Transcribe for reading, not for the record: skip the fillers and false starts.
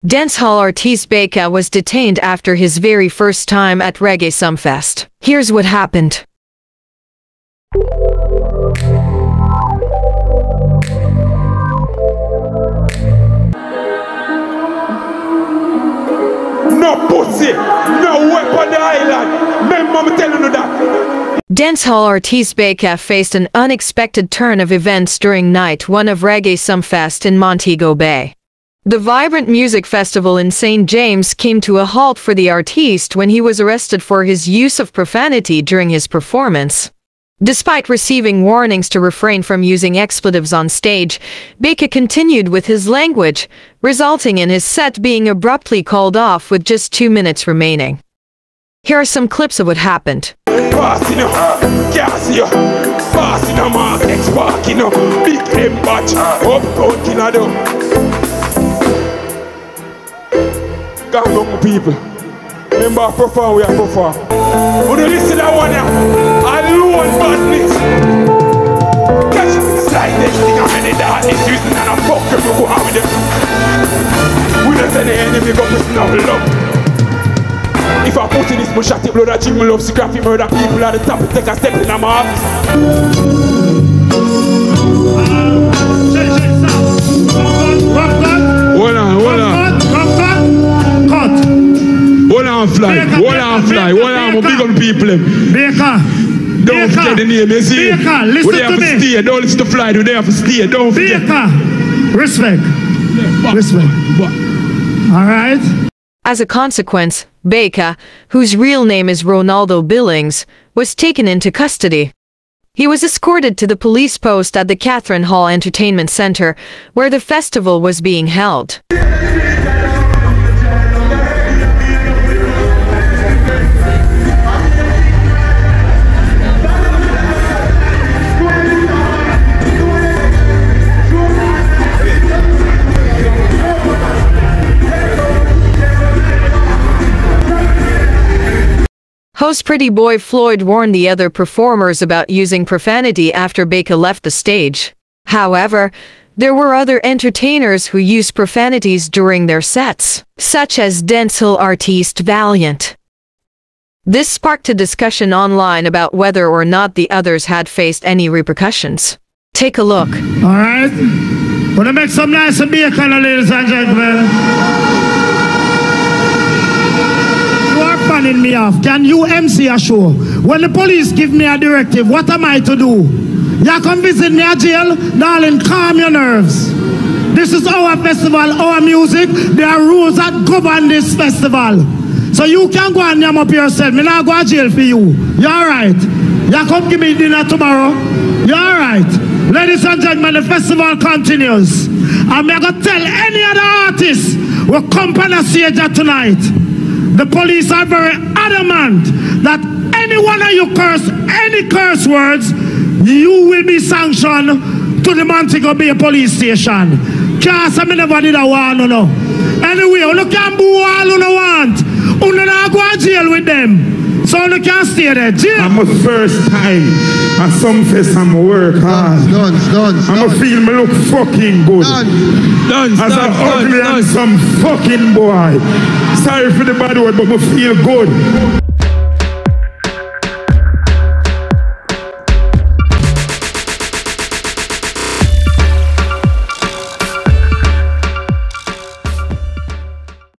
Dancehall artiste Bayka was detained after his very first time at Reggae Sumfest. Here's what happened. No pussy, no weapon on the island. Remember me telling you that. Dancehall artiste Bayka faced an unexpected turn of events during night one of Reggae Sumfest in Montego Bay. The vibrant music festival in St. James came to a halt for the artiste when he was arrested for his use of profanity during his performance. Despite receiving warnings to refrain from using expletives on stage, Bayka continued with his language, resulting in his set being abruptly called off with just 2 minutes remaining. Here are some clips of what happened. Passing up, gas you, passing up, market sparking up, big impact, uptown killer though. Gang on people. Remember profile we are profile. When you listen to that one here, alone badness. Catch the slightest thing I'm in the artist using and I fuck them to go out with them. We don't send the enemy go to snow love. If I put in this bush at the blood that Jimmy loves to graphic murder people at the top and take a step in my heart. Hold on. Hold on, fly. I'm big on people. Bayka. Don't forget the name, you see? Bayka, listen to me. Stay. Don't listen to fly, they have to stay. Don't forget. Bayka. Respect. Respect. Alright? As a consequence, Bayka, whose real name is Ronaldo Billings, was taken into custody. He was escorted to the police post at the Catherine Hall Entertainment Center, where the festival was being held. Host Pretty Boy Floyd warned the other performers about using profanity after Bayka left the stage. However, there were other entertainers who used profanities during their sets, such as dancehall artiste Valiant. This sparked a discussion online about whether or not the others had faced any repercussions. Take a look. Alright? Wanna make some nice Bayka, ladies and gentlemen? Fanning me off. Can you MC a show? When the police give me a directive, what am I to do? You come visit me at jail? Darling, calm your nerves. This is our festival, our music. There are rules that govern this festival. So you can go and name up yourself. Me not go to jail for you. You alright? You come give me dinner tomorrow? You alright? Ladies and gentlemen, the festival continues. I'm going to tell any other artist who come on the stage tonight. The police are very adamant that any one of you curse any curse words, you will be sanctioned to the Montego Bay police station. Cause I never did a one, no. Anyway, you can do all you want. You not go to jail with them. So you can stay there. Jail. I'm a first time at Sumfest and I work hard. I'm a feel me look fucking good. As an ugly and some fucking boy. Sorry for the bad word, but I feel good.